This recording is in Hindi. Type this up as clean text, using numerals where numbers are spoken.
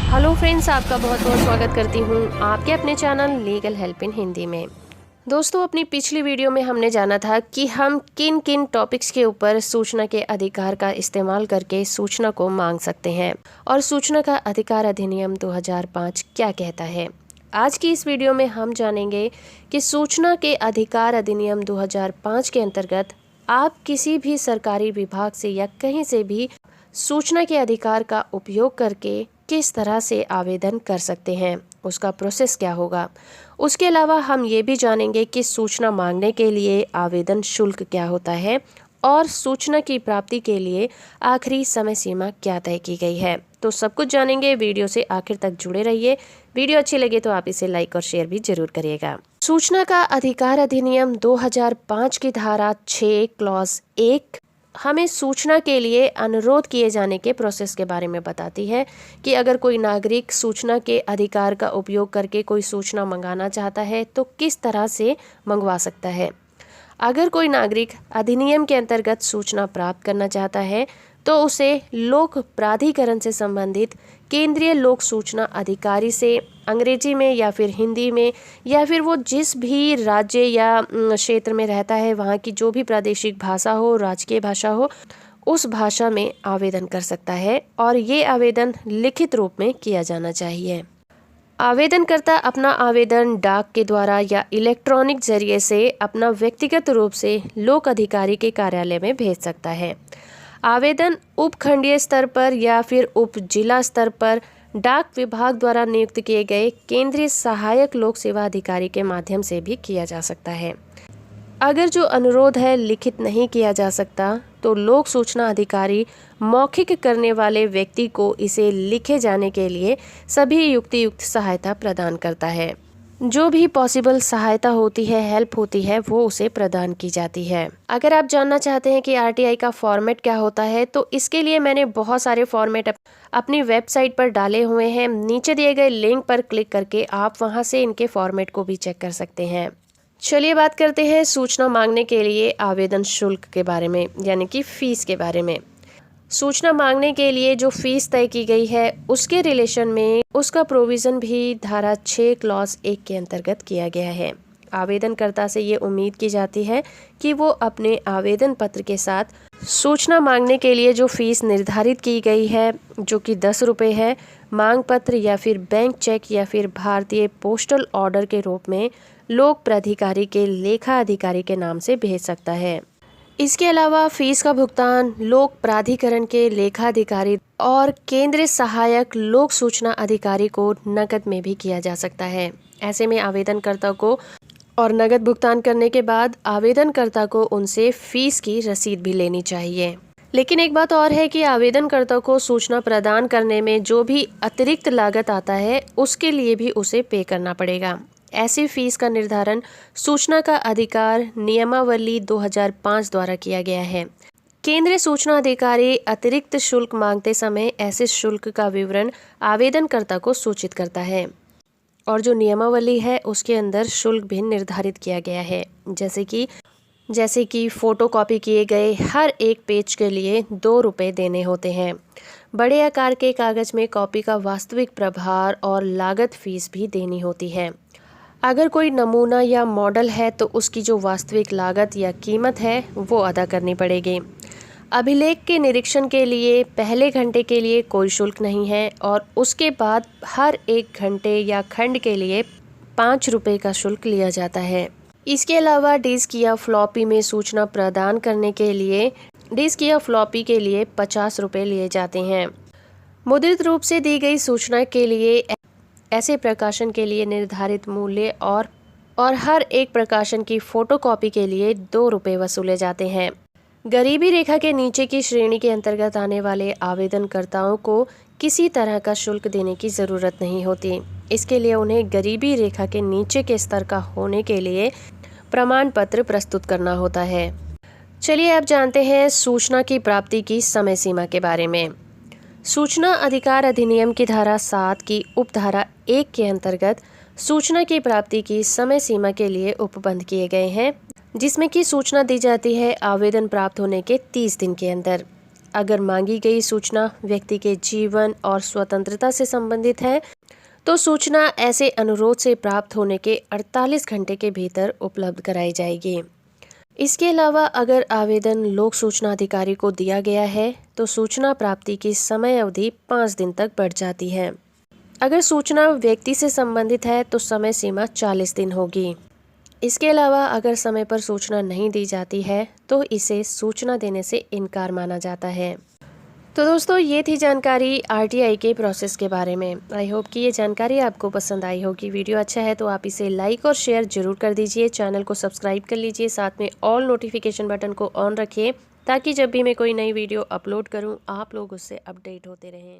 हेलो फ्रेंड्स, आपका बहुत बहुत स्वागत करती हूँ आपके अपने channel legal help in Hindi में। दोस्तों, अपनी पिछली वीडियो में हमने जाना था कि हम किन किन टॉपिक्स के ऊपर सूचना के अधिकार का इस्तेमाल करके सूचना को मांग सकते हैं और सूचना का अधिकार अधिनियम 2005 क्या कहता है। आज की इस वीडियो में हम जानेंगे कि सूचना के अधिकार अधिनियम 2005 के अंतर्गत आप किसी भी सरकारी विभाग से या कहीं से भी सूचना के अधिकार का उपयोग करके किस तरह से आवेदन कर सकते हैं, उसका प्रोसेस क्या होगा। उसके अलावा हम ये भी जानेंगे कि सूचना मांगने के लिए आवेदन शुल्क क्या होता है और सूचना की प्राप्ति के लिए आखिरी समय सीमा क्या तय की गई है। तो सब कुछ जानेंगे, वीडियो से आखिर तक जुड़े रहिए। वीडियो अच्छी लगे तो आप इसे लाइक और शेयर भी जरूर करिएगा। सूचना का अधिकार अधिनियम 2005 की धारा 6 क्लॉज 1 हमें सूचना के लिए अनुरोध किए जाने के प्रोसेस के बारे में बताती है कि अगर कोई नागरिक सूचना के अधिकार का उपयोग करके कोई सूचना मंगाना चाहता है तो किस तरह से मंगवा सकता है। अगर कोई नागरिक अधिनियम के अंतर्गत सूचना प्राप्त करना चाहता है तो उसे लोक प्राधिकरण से संबंधित केंद्रीय लोक सूचना अधिकारी से अंग्रेजी में या फिर हिंदी में या फिर वो जिस भी राज्य या क्षेत्र में रहता है वहाँ की जो भी प्रादेशिक भाषा हो, राजकीय भाषा हो, उस भाषा में आवेदन कर सकता है और ये आवेदन लिखित रूप में किया जाना चाहिए। आवेदनकर्ता अपना आवेदन डाक के द्वारा या इलेक्ट्रॉनिक जरिए से अपना व्यक्तिगत रूप से लोक अधिकारी के कार्यालय में भेज सकता है। आवेदन उपखंडीय स्तर पर या फिर उप जिला स्तर पर डाक विभाग द्वारा नियुक्त किए गए केंद्रीय सहायक लोक सेवा अधिकारी के माध्यम से भी किया जा सकता है। अगर जो अनुरोध है लिखित नहीं किया जा सकता तो लोक सूचना अधिकारी मौखिक करने वाले व्यक्ति को इसे लिखे जाने के लिए सभी युक्तियुक्त सहायता प्रदान करता है। जो भी पॉसिबल सहायता होती है, हेल्प होती है, वो उसे प्रदान की जाती है। अगर आप जानना चाहते हैं कि आरटीआई का फॉर्मेट क्या होता है तो इसके लिए मैंने बहुत सारे फॉर्मेट अपनी वेबसाइट पर डाले हुए हैं। नीचे दिए गए लिंक पर क्लिक करके आप वहां से इनके फॉर्मेट को भी चेक कर सकते हैं। चलिए बात करते हैं सूचना मांगने के लिए आवेदन शुल्क के बारे में, यानी कि फीस के बारे में। सूचना मांगने के लिए जो फीस तय की गई है उसके रिलेशन में उसका प्रोविज़न भी धारा 6 क्लॉज 1 के अंतर्गत किया गया है। आवेदनकर्ता से ये उम्मीद की जाती है कि वो अपने आवेदन पत्र के साथ सूचना मांगने के लिए जो फीस निर्धारित की गई है, जो कि 10 रुपये है, मांग पत्र या फिर बैंक चेक या फिर भारतीय पोस्टल ऑर्डर के रूप में लोक प्राधिकारी के लेखा अधिकारी के नाम से भेज सकता है। इसके अलावा फीस का भुगतान लोक प्राधिकरण के लेखा अधिकारी और केंद्रीय सहायक लोक सूचना अधिकारी को नकद में भी किया जा सकता है। ऐसे में आवेदनकर्ता को और नकद भुगतान करने के बाद आवेदनकर्ता को उनसे फीस की रसीद भी लेनी चाहिए। लेकिन एक बात और है कि आवेदनकर्ता को सूचना प्रदान करने में जो भी अतिरिक्त लागत आता है उसके लिए भी उसे पे करना पड़ेगा। ऐसी फीस का निर्धारण सूचना का अधिकार नियमावली 2005 द्वारा किया गया है। केंद्रीय सूचना अधिकारी अतिरिक्त शुल्क मांगते समय ऐसे शुल्क का विवरण आवेदनकर्ता को सूचित करता है और जो नियमावली है उसके अंदर शुल्क भी निर्धारित किया गया है, जैसे कि फोटोकॉपी किए गए हर एक पेज के लिए 2 रुपये देने होते हैं। बड़े आकार के कागज में कॉपी का वास्तविक प्रभार और लागत फीस भी देनी होती है। अगर कोई नमूना या मॉडल है तो उसकी जो वास्तविक लागत या कीमत है वो अदा करनी पड़ेगी। अभिलेख के निरीक्षण के लिए पहले घंटे के लिए कोई शुल्क नहीं है और उसके बाद हर 1 घंटे या खंड के लिए 5 रुपये का शुल्क लिया जाता है। इसके अलावा डिस्क या फ्लॉपी में सूचना प्रदान करने के लिए डिस्क या फ्लॉपी के लिए 50 रुपये लिए जाते हैं। मुद्रित रूप से दी गई सूचना के लिए ऐसे प्रकाशन के लिए निर्धारित मूल्य और हर एक प्रकाशन की फोटोकॉपी के लिए 2 रुपये वसूले जाते हैं। गरीबी रेखा के नीचे की श्रेणी के अंतर्गत आने वाले आवेदनकर्ताओं को किसी तरह का शुल्क देने की ज़रूरत नहीं होती। इसके लिए उन्हें गरीबी रेखा के नीचे के स्तर का होने के लिए प्रमाण पत्र प्रस्तुत करना होता है। चलिए अब जानते हैं सूचना की प्राप्ति की समय सीमा के बारे में। सूचना अधिकार अधिनियम की धारा 7 की उपधारा 1 के अंतर्गत सूचना की प्राप्ति की समय सीमा के लिए उपबंध किए गए हैं, जिसमें कि सूचना दी जाती है आवेदन प्राप्त होने के 30 दिन के अंदर। अगर मांगी गई सूचना व्यक्ति के जीवन और स्वतंत्रता से संबंधित है तो सूचना ऐसे अनुरोध से प्राप्त होने के 48 घंटे के भीतर उपलब्ध कराई जाएगी। इसके अलावा अगर आवेदन लोक सूचना अधिकारी को दिया गया है तो सूचना प्राप्ति की समय अवधि 5 दिन तक बढ़ जाती है। अगर सूचना व्यक्ति से संबंधित है तो समय सीमा 40 दिन होगी। इसके अलावा अगर समय पर सूचना नहीं दी जाती है तो इसे सूचना देने से इनकार माना जाता है। तो दोस्तों, ये थी जानकारी आरटीआई के प्रोसेस के बारे में। आई होप कि ये जानकारी आपको पसंद आई होगी। वीडियो अच्छा है तो आप इसे लाइक और शेयर जरूर कर दीजिए। चैनल को सब्सक्राइब कर लीजिए, साथ में ऑल नोटिफिकेशन बटन को ऑन रखिए ताकि जब भी मैं कोई नई वीडियो अपलोड करूं आप लोग उससे अपडेट होते रहें।